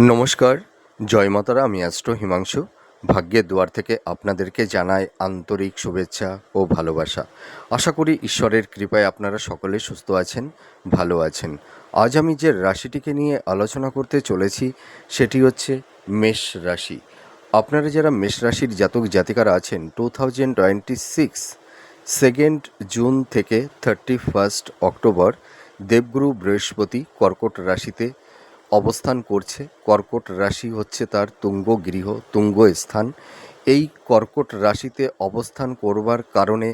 নমস্কার, জয় মাতারা। আমি অ্যাস্ট্রো হিমাংশু। ভাগ্যের দুয়ার থেকে আপনাদেরকে জানাই আন্তরিক শুভেচ্ছা ও ভালোবাসা। আশা করি ঈশ্বরের কৃপায় আপনারা সকলে সুস্থ আছেন, ভালো আছেন। আজ আমি যে রাশিটিকে নিয়ে আলোচনা করতে চলেছি সেটি হচ্ছে মেষ রাশি। আপনারা যারা মেষ রাশির জাতক জাতিকারা আছেন 2026 2 জুন থেকে 31 অক্টোবর দেবগুরু বৃহস্পতি কর্কট রাশিতে অবস্থান করছে। কর্কট রাশি হচ্ছে তার তুঙ্গ গৃহ, তুঙ্গ স্থান। এই কর্কট রাশিতে অবস্থান করবার কারণে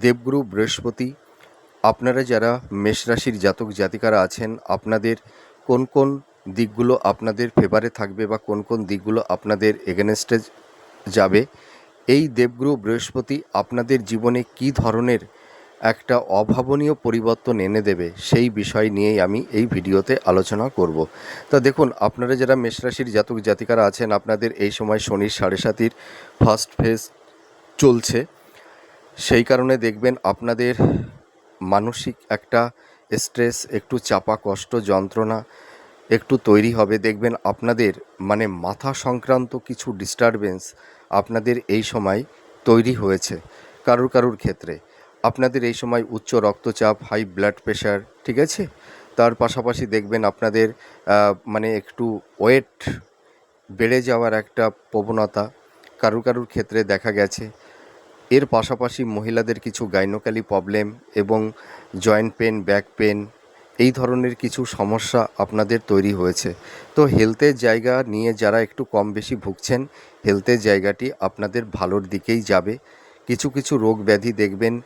দেবগুরু বৃহস্পতি আপনারা যারা মেষ রাশির জাতক জাতিকারা আছেন আপনাদের কোন কোন দিকগুলো আপনাদের ফেভারে থাকবে বা কোন কোন দিকগুলো আপনাদের এগেনস্টে যাবে, এই দেবগুরু বৃহস্পতি আপনাদের জীবনে কী ধরনের একটা অভাবনীয় পরিবর্তন এনে দেবে সেই বিষয় নিয়েই আমি এই ভিডিওতে আলোচনা করব। তা দেখুন, আপনারা যারা মেষ রাশির জাতক জাতিকারা আছেন আপনাদের এই সময় শনির 7.5 ফার্স্ট ফেজ চলছে। সেই কারণে দেখবেন আপনাদের মানসিক একটা স্ট্রেস, একটু চাপা কষ্ট যন্ত্রণা একটু তৈরি হবে। দেখবেন আপনাদের মাথা সংক্রান্ত কিছু ডিস্টারবেন্স আপনাদের এই সময় তৈরি হয়েছে কারুর ক্ষেত্রে। আপনাদের এই সময় উচ্চ রক্তচাপ, হাই ব্লাড প্রেশার, ঠিক আছে। তার পাশাপাশি দেখবেন আপনাদের একটু ওয়েট বেড়ে যাওয়ার একটা প্রবণতা কারুর ক্ষেত্রে দেখা গেছে। এর পাশাপাশি মহিলাদের কিছু গাইনোকালি প্রবলেম এবং জয়েন্ট পেন, ব্যাক পেন, এই ধরনের কিছু সমস্যা আপনাদের তৈরি হয়েছে। তো হেলথের জায়গা নিয়ে যারা একটু কম বেশি ভুগছেন, হেলথের জায়গাটি আপনাদের ভালোর দিকেই যাবে। কিছু রোগ ব্যাধি দেখবেন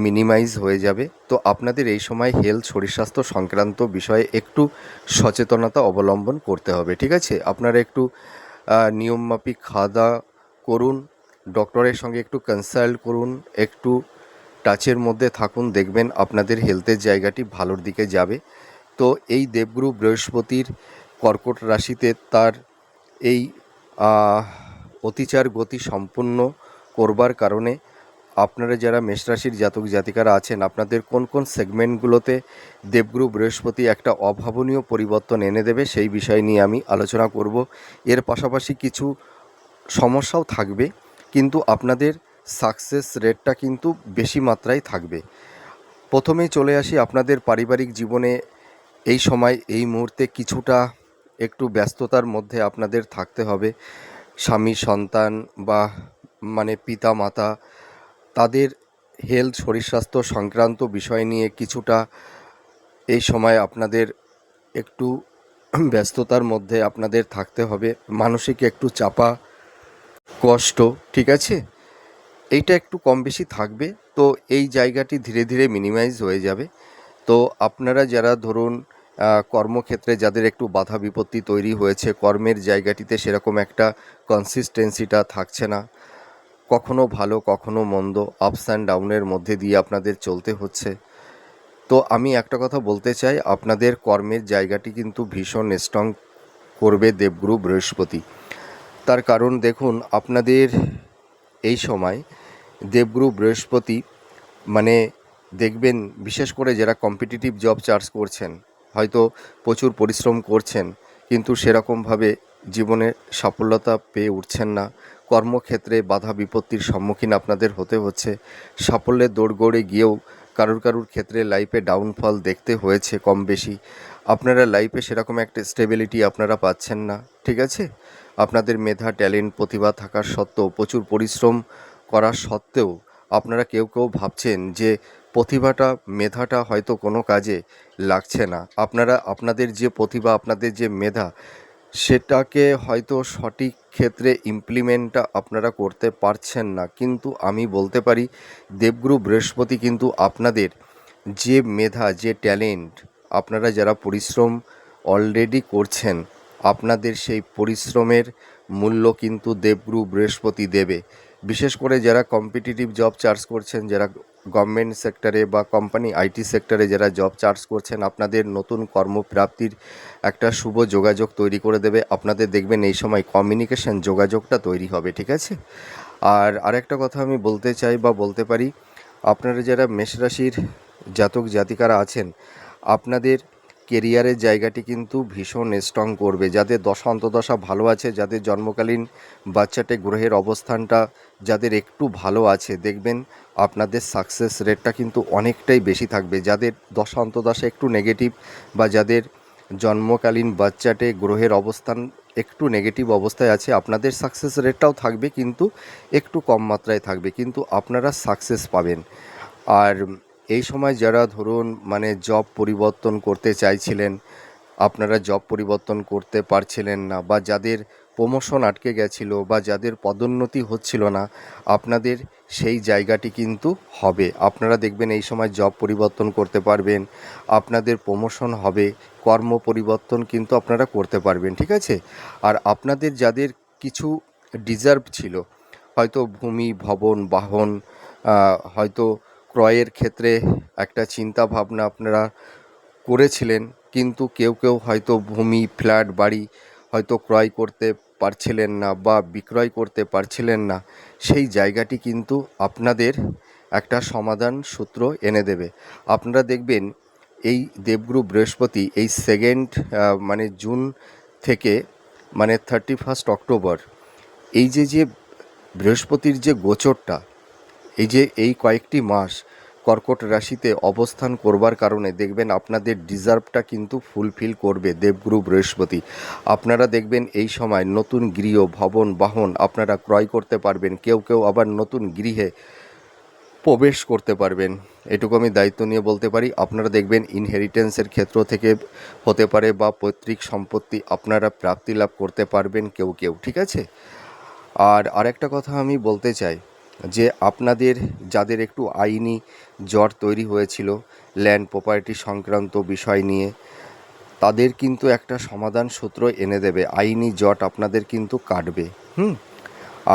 মিনিমাইজ হয়ে যাবে। তো আপনাদের এই সময় হেলথ, শরীর স্বাস্থ্য সংক্রান্ত বিষয়ে একটু সচেতনতা অবলম্বন করতে হবে, ঠিক আছে। আপনারা একটু নিয়মমাফিক খাওয়া দাওয়া করুন, ডক্টরের সঙ্গে একটু কনসাল্ট করুন, একটু টাচের মধ্যে থাকুন, দেখবেন আপনাদের হেলথের জায়গাটি ভালোর দিকে যাবে। তো এই দেবগুরু বৃহস্পতির কর্কট রাশিতে তার এই অতিচার গতি সম্পূর্ণ করবার কারণে আপনারা যারা মেষ রাশির জাতক জাতিকারা আছেন আপনাদের কোন কোন সেগমেন্টগুলোতে দেবগুরু বৃহস্পতি একটা অভাবনীয় পরিবর্তন এনে দেবে সেই বিষয় নিয়ে আমি আলোচনা করব। এর পাশাপাশি কিছু সমস্যাও থাকবে, কিন্তু আপনাদের সাকসেস রেটটা কিন্তু বেশি মাত্রায় থাকবে। প্রথমেই চলে আসি আপনাদের পারিবারিক জীবনে। এই সময় এই মুহূর্তে কিছুটা একটু ব্যস্ততার মধ্যে আপনাদের থাকতে হবে। স্বামী, সন্তান বা পিতা মাতা, তাদের হেলথ, শরীর স্বাস্থ্য সংক্রান্ত বিষয় নিয়ে কিছুটা এই সময় আপনাদের একটু ব্যস্ততার মধ্যে আপনাদের থাকতে হবে। মানসিক একটু চাপা কষ্ট, ঠিক আছে, এইটা একটু কম বেশি থাকবে। তো এই জায়গাটি ধীরে ধীরে মিনিমাইজ হয়ে যাবে। তো আপনারা যারা ধরুন কর্মক্ষেত্রে যাদের একটু বাধা বিপত্তি তৈরি হয়েছে, কর্মের জায়গাটিতে সেরকম একটা কনসিস্টেন্সিটা থাকছে না, কখনো ভালো কখনো মন্দ, আপস অ্যান্ড ডাউনের মধ্যে দিয়ে আপনাদের চলতে হচ্ছে। তো আমি একটা কথা বলতে চাই, আপনাদের কর্মের জায়গাটি কিন্তু ভীষণ স্ট্রং করবে দেবগুরু বৃহস্পতি। তার কারণ দেখুন, আপনাদের এই সময় দেবগুরু বৃহস্পতি দেখবেন বিশেষ করে যারা কম্পিটিটিভ জব চার্জ করছেন, হয়তো প্রচুর পরিশ্রম করছেন কিন্তু সেরকমভাবে জীবনে সাফল্যতা পেয়ে উঠছেন না। কর্মক্ষেত্রে বাধা বিপত্তির সম্মুখীন আপনাদের হতে হচ্ছে। সাফল্যের দৌড়গড়ে গিয়েও কারুর ক্ষেত্রে লাইফে ডাউনফল দেখতে হয়েছে কম বেশি। আপনারা লাইফে সেরকম একটা স্টেবিলিটি আপনারা পাচ্ছেন না, ঠিক আছে। আপনাদের মেধা, ট্যালেন্ট, প্রতিভা থাকার সত্ত্বেও, প্রচুর পরিশ্রম করার সত্ত্বেও আপনারা কেউ ভাবছেন যে প্রতিভাটা, মেধাটা হয়তো কোনো কাজে লাগছে না। আপনারা আপনাদের যে প্রতিভা, আপনাদের যে মেধা, সেটাকে হয়তো সঠিক ক্ষেত্রে ইমপ্লিমেন্টটা আপনারা করতে পারছেন না। কিন্তু আমি বলতে পারি দেবগুরু বৃহস্পতি কিন্তু আপনাদের যে মেধা, যে ট্যালেন্ট, আপনারা যারা পরিশ্রম অলরেডি করছেন, আপনাদের সেই পরিশ্রমের মূল্য কিন্তু দেবগুরু বৃহস্পতি দেবে। বিশেষ করে যারা কম্পিটিটিভ জব চার্জ করছেন, যারা গভর্নমেন্ট সেক্টরে বা কোম্পানি আইটি সেক্টরে যারা জব চার্জ করছেন, আপনাদের নতুন কর্মপ্রাপ্তির একটা শুভ যোগাযোগ তৈরি করে দেবে। আপনাদের দেখবেন এই সময় কমিউনিকেশন যোগাযোগটা তৈরি হবে, ঠিক আছে। আর আরেকটা কথা আমি বলতে চাই বা বলতে পারি, আপনারা যারা মেষ রাশির জাতক জাতিকারা আছেন আপনাদের কেরিয়ারের জায়গাটি কিন্তু ভীষণ স্ট্রং করবে। যাদের দশা অন্তর্দশা ভালো আছে, যাদের জন্মকালীন বাচ্চাটে গ্রহের অবস্থানটা যাদের একটু ভালো আছে, দেখবেন আপনাদের সাকসেস রেটটা কিন্তু অনেকটাই বেশি থাকবে। যাদের দশা অন্তর্দশা একটু নেগেটিভ বা যাদের জন্মকালীন বাচ্চাটে গ্রহের অবস্থান একটু নেগেটিভ অবস্থায় আছে, আপনাদের সাকসেস রেটটাও থাকবে কিন্তু একটু কম মাত্রায় থাকবে, কিন্তু আপনারা সাকসেস পাবেন। আর এই সময় যারা ধরুন মানে জব পরিবর্তন করতে চাইছিলেন, আপনারা জব পরিবর্তন করতে পারছিলেন না, বা যাদের প্রমোশন আটকে গেছিলো, বা যাদের পদোন্নতি হচ্ছিল না, আপনাদের সেই জায়গাটি কিন্তু হবে। আপনারা দেখবেন এই সময় জব পরিবর্তন করতে পারবেন, আপনাদের প্রমোশন হবে, কর্ম পরিবর্তন কিন্তু আপনারা করতে পারবেন, ঠিক আছে। আর আপনাদের যাদের কিছু ডিজার্ভ ছিল, হয়তো ভূমি, ভবন, বাহন, হয়তো ক্রয়ের ক্ষেত্রে একটা চিন্তা ভাবনা আপনারা করেছিলেন, কিন্তু কেউ কেউ হয়তো ভূমি, ফ্ল্যাট, বাড়ি হয়তো ক্রয় করতে পারছিলেন না বা বিক্রয় করতে পারছিলেন না, সেই জায়গাটি কিন্তু আপনাদের একটা সমাধান সূত্র এনে দেবে। আপনারা দেখবেন এই দেবগুরু বৃহস্পতি এই মানে জুন থেকে মানে 31 অক্টোবর, এই যে বৃহস্পতির যে গোচরটা, এই কয়েকটি মাস কর্কট রাশিতে অবস্থান করবার কারণে দেখবেন আপনাদের ডিজার্ভটা কিন্তু ফুলফিল করবে দেবগুরু বৃহস্পতি। আপনারা দেখবেন এই সময় নতুন গৃহ, ভবন, বাহন আপনারা ক্রয় করতে পারবেন, কেউ কেউ আবার নতুন গৃহে প্রবেশ করতে পারবেন। এটুকু আমি দায়িত্ব নিয়ে বলতে পারি। আপনারা দেখবেন ইনহেরিটেন্সের ক্ষেত্র থেকে হতে পারে বা পৈতৃক সম্পত্তি আপনারা প্রাপ্তি লাভ করতে পারবেন কেউ কেউ, ঠিক আছে। আর আরেকটা কথা আমি বলতে চাই যে আপনাদের যাদের একটু আইনি জট তৈরি হয়েছিল ল্যান্ড প্রপার্টি সংক্রান্ত বিষয় নিয়ে, তাদের কিন্তু একটা সমাধান সূত্র এনে দেবে, আইনি জট আপনাদের কিন্তু কাটবে।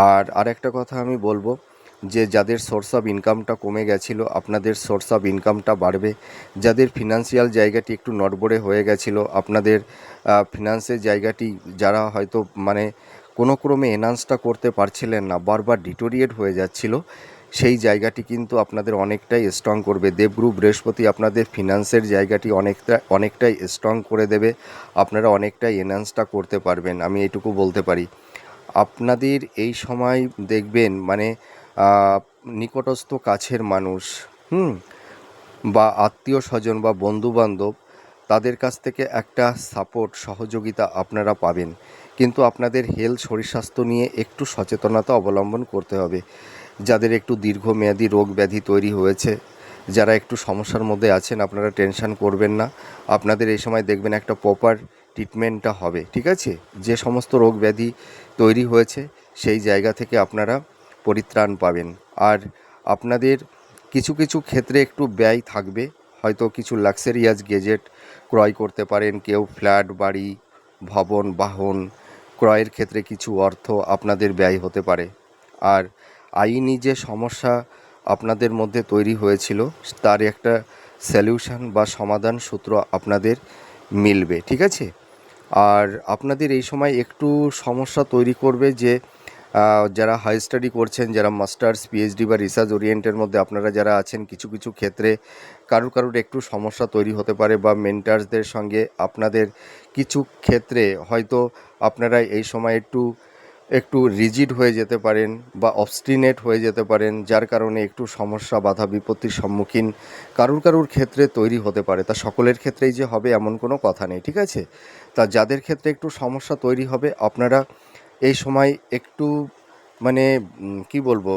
আর আরেকটা কথা আমি বলবো যে যাদের সোর্স অফ ইনকামটা কমে গেছিলো, আপনাদের সোর্স অফ ইনকামটা বাড়বে। যাদের ফিনান্সিয়াল জায়গাটি একটু নড়বড়ে হয়ে গেছিলো, আপনাদের ফিনান্সের জায়গাটি যারা হয়তো মানে কোনো ক্রমে এনহান্সটা করতে পারছিলেন না, বারবার ডিটোরিয়েট হয়ে যাচ্ছিলো, সেই জায়গাটি কিন্তু আপনাদের অনেকটাই স্ট্রং করবে। দেবগুরু বৃহস্পতি আপনাদের ফিনান্সের জায়গাটি অনেকটাই স্ট্রং করে দেবে, আপনারা অনেকটাই এনহান্সটা করতে পারবেন, আমি এটুকু বলতে পারি। আপনাদের এই সময় দেখবেন মানে নিকটস্থ কাছের মানুষ বা আত্মীয় স্বজন বা বন্ধুবান্ধব, তাদের কাছ থেকে একটা সাপোর্ট, সহযোগিতা আপনারা পাবেন, কিন্তু আপনাদের হেলথ, শরীর স্বাস্থ্য নিয়ে একটু সচেতনতা অবলম্বন করতে হবে। যাদের একটু দীর্ঘমেয়াদী রোগ ব্যাধি তৈরি হয়েছে, যারা একটু সমস্যার মধ্যে আছেন, আপনারা টেনশন করবেন না, আপনাদের এই সময় দেখবেন একটা প্রপার ট্রিটমেন্টটা হবে, ঠিক আছে। যে সমস্ত রোগ ব্যাধি তৈরি হয়েছে সেই জায়গা থেকে আপনারা পরিত্রাণ পাবেন। আর আপনাদের কিছু কিছু ক্ষেত্রে একটু ব্যয় থাকবে, হয়তো কিছু লাক্সারিয়াস গেজেট ক্রয় করতে পারেন, কেউ ফ্ল্যাট, বাড়ি, ভবন, বাহন ক্রয়ের ক্ষেত্রে কিছু অর্থ আপনাদের ব্যয় হতে পারে। আর আইনি যে সমস্যা আপনাদের মধ্যে তৈরি হয়েছিল, তার একটা সলিউশন বা সমাধান সূত্র আপনাদের মিলবে, ঠিক আছে। আর আপনাদের এই সময় একটু সমস্যা তৈরি করবে যে যারা হাই স্টাডি করছেন, যারা মাস্টার্স, পিএইচডি বা রিসার্চ ওরিয়েন্টের মধ্যে আপনারা যারা আছেন, কিছু কিছু ক্ষেত্রে কারুর একটু সমস্যা তৈরি হতে পারে, বা মেন্টার্সদের সঙ্গে আপনাদের কিছু ক্ষেত্রে হয়তো আপনারা এই সময় একটু রিজিড হয়ে যেতে পারেন বা অবস্টিনেট হয়ে যেতে পারেন, যার কারণে একটু সমস্যা, বাধা বিপত্তির সম্মুখীন কারুর ক্ষেত্রে তৈরি হতে পারে। তা সকলের ক্ষেত্রেই যে হবে এমন কোনো কথা নেই, ঠিক আছে। তা যাদের ক্ষেত্রে একটু সমস্যা তৈরি হবে, আপনারা এই সময় একটু মানে কি বলবো,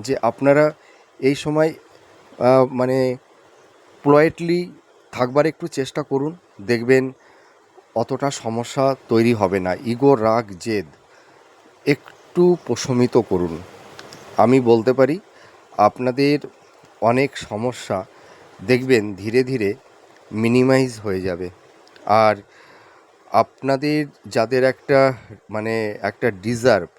যে আপনারা এই সময় মানে পোলাইটলি থাকবার একটু চেষ্টা করুন, দেখবেন অতটা সমস্যা তৈরি হবে না। ইগো, রাগ, জেদ একটু প্রশমিত করুন। আমি বলতে পারি আপনাদের অনেক সমস্যা দেখবেন ধীরে ধীরে মিনিমাইজ হয়ে যাবে। আর আপনাদের যাদের একটা ডিজার্ভ,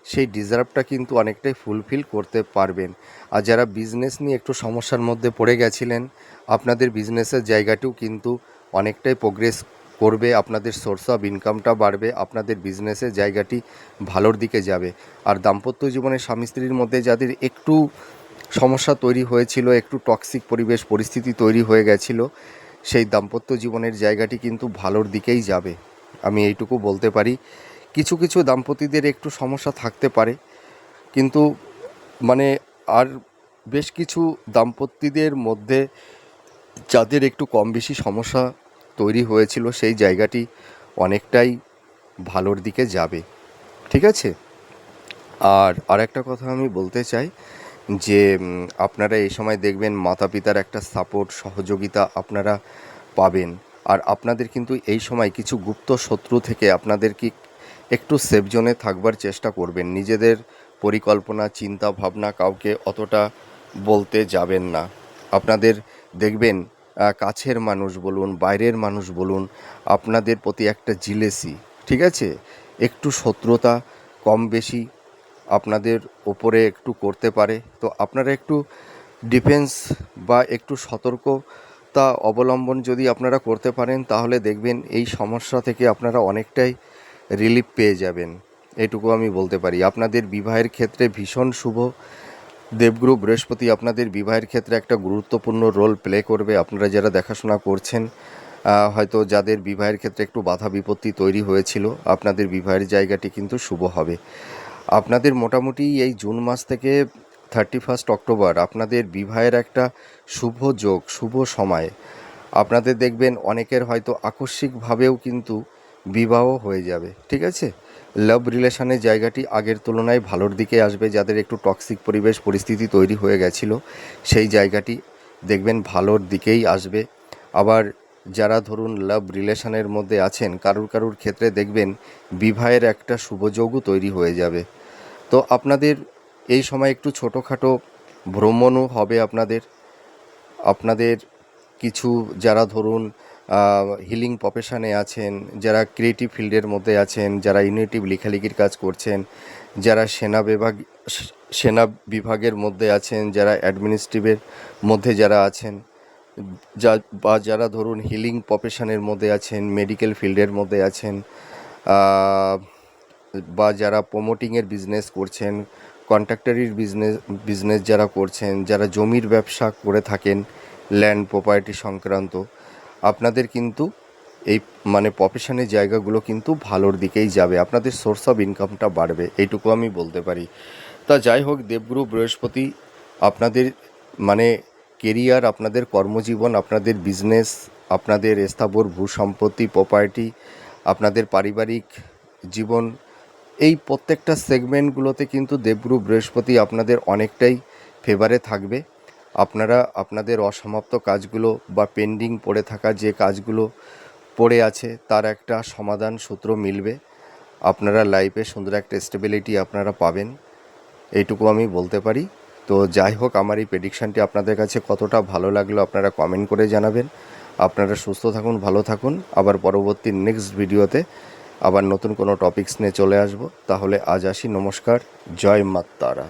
সেই ডিজার্ভটা কিন্তু অনেকটাই ফুলফিল করতে পারবেন। আর যারা বিজনেস নিয়ে একটু সমস্যার মধ্যে পড়ে গেছিলেন, আপনাদের বিজনেসের জায়গাটিও কিন্তু অনেকটাই প্রোগ্রেস করবে, আপনাদের সোর্স অফ ইনকামটা বাড়বে, আপনাদের বিজনেসের জায়গাটি ভালোর দিকে যাবে। আর দাম্পত্য জীবনে স্বামী স্ত্রীর মধ্যে যাদের একটু সমস্যা তৈরি হয়েছিল, একটু টক্সিক পরিবেশ পরিস্থিতি তৈরি হয়ে গেছিলো, সেই দাম্পত্য জীবনের জায়গাটি কিন্তু ভালোর দিকেই যাবে, আমি এইটুকু বলতে পারি। কিছু কিছু দাম্পতিদের একটু সমস্যা থাকতে পারে, কিন্তু মানে আর বেশ কিছু দাম্পত্যদের মধ্যে যাদের একটু কম বেশি সমস্যা তৈরি হয়েছিল সেই জায়গাটি অনেকটাই ভালোর দিকে যাবে, ঠিক আছে। আর আরেকটা কথা আমি বলতে চাই যে আপনারা এই সময় দেখবেন মাতা পিতার একটা সাপোর্ট সহযোগিতা আপনারা পাবেন। আর আপনাদের কিন্তু এই সময় কিছু গুপ্ত শত্রু থেকে আপনাদেরকে একটু সেফ জোনে থাকবার চেষ্টা করবেন। নিজেদের পরিকল্পনা চিন্তা ভাবনা কাউকে অতটা বলতে যাবেন না। আপনাদের দেখবেন কাছের মানুষ বলুন বাইরের মানুষ বলুন আপনাদের প্রতি একটা জিলেসি, ঠিক আছে, একটু শত্রুতা কম বেশি আপনাদের ওপরে একটু করতে পারে। তো আপনারা একটু ডিফেন্স বা একটু সতর্কতা অবলম্বন যদি আপনারা করতে পারেন তাহলে দেখবেন এই সমস্যা থেকে আপনারা অনেকটাই রিলিফ পেয়ে যাবেন, এটুকু আমি বলতে পারি। আপনাদের বিবাহের ক্ষেত্রে ভীষণ শুভ। দেবগুরু বৃহস্পতি আপনাদের বিবাহের ক্ষেত্রে একটা গুরুত্বপূর্ণ রোল প্লে করবে। আপনারা যারা দেখাশোনা করছেন, হয়তো যাদের বিবাহের ক্ষেত্রে একটু বাধা বিপত্তি তৈরি হয়েছিল, আপনাদের বিবাহের জায়গাটি কিন্তু শুভ হবে। আপনাদের মোটামুটি এই জুন মাস থেকে 31 অক্টোবর আপনাদের বিবাহের একটা শুভ যোগ, শুভ সময়। আপনাদের দেখবেন অনেকের হয়তো আকস্মিকভাবেও কিন্তু বিবাহ হয়ে যাবে, ঠিক আছে। লাভ রিলেশনের জায়গাটি আগের তুলনায় ভালোর দিকে আসবে। যাদের একটু টক্সিক পরিবেশ পরিস্থিতি তৈরি হয়ে গেছিলো সেই জায়গাটি দেখবেন ভালোর দিকেই আসবে। আবার যারা ধরুন লাভ রিলেশনের মধ্যে আছেন কারুর ক্ষেত্রে দেখবেন বিবাহের একটা শুভযোগও তৈরি হয়ে যাবে। তো আপনাদের এই সময় একটু ছোটোখাটো ভ্রমণও হবে। আপনাদের কিছু যারা ধরুন হিলিং প্রফেশনে আছেন, যারা ক্রিয়েটিভ ফিল্ডের মধ্যে আছেন, যারা ইউনিটিভ লেখালেখির কাজ করছেন, যারা সেনা বিভাগের মধ্যে আছেন, যারা অ্যাডমিনিস্ট্রেটিভের মধ্যে যারা আছেন, যারা ধরুন হিলিং প্রফেশনের মধ্যে আছেন, মেডিকেল ফিল্ডের মধ্যে আছেন, বা যারা প্রমোটিংয়ের বিজনেস করছেন, কন্ট্রাক্টরির বিজনেস যারা করছেন, যারা জমির ব্যবসা করে থাকেন, ল্যান্ড প্রপার্টি সংক্রান্ত, আপনাদের কিন্তু এই প্রফেশনের জায়গাগুলো কিন্তু ভালোর দিকেই যাবে। আপনাদের সোর্স অফ ইনকামটা বাড়বে, এইটুকু আমি বলতে পারি। তা যাই হোক, দেবগুরু বৃহস্পতি আপনাদের কেরিয়ার, আপনাদের কর্মজীবন, আপনাদের বিজনেস, আপনাদের স্থাবর ভূ সম্পত্তি প্রপার্টি, আপনাদের পারিবারিক জীবন, এই প্রত্যেকটা সেগমেন্টগুলোতে কিন্তু দেবগুরু বৃহস্পতি আপনাদের অনেকটাই ফেভারে থাকবে। আপনারা আপনাদের অসমাপ্ত কাজগুলো বা পেন্ডিং পড়ে থাকা যে কাজগুলো পড়ে আছে তার একটা সমাধান সূত্র মিলবে। আপনারা লাইফে সুন্দর একটা স্টেবিলিটি আপনারা পাবেন, এইটুকু আমি বলতে পারি। তো যাই হোক, আমার এই প্রেডিকশানটি আপনাদের কাছে কতটা ভালো লাগলো আপনারা কমেন্ট করে জানাবেন। আপনারা সুস্থ থাকুন, ভালো থাকুন। আবার পরবর্তী নেক্সট ভিডিওতে আবার নতুন কোনো টপিকস নিয়ে চলে আসব। তাহলে আজ আসি, নমস্কার, জয় মা তারা।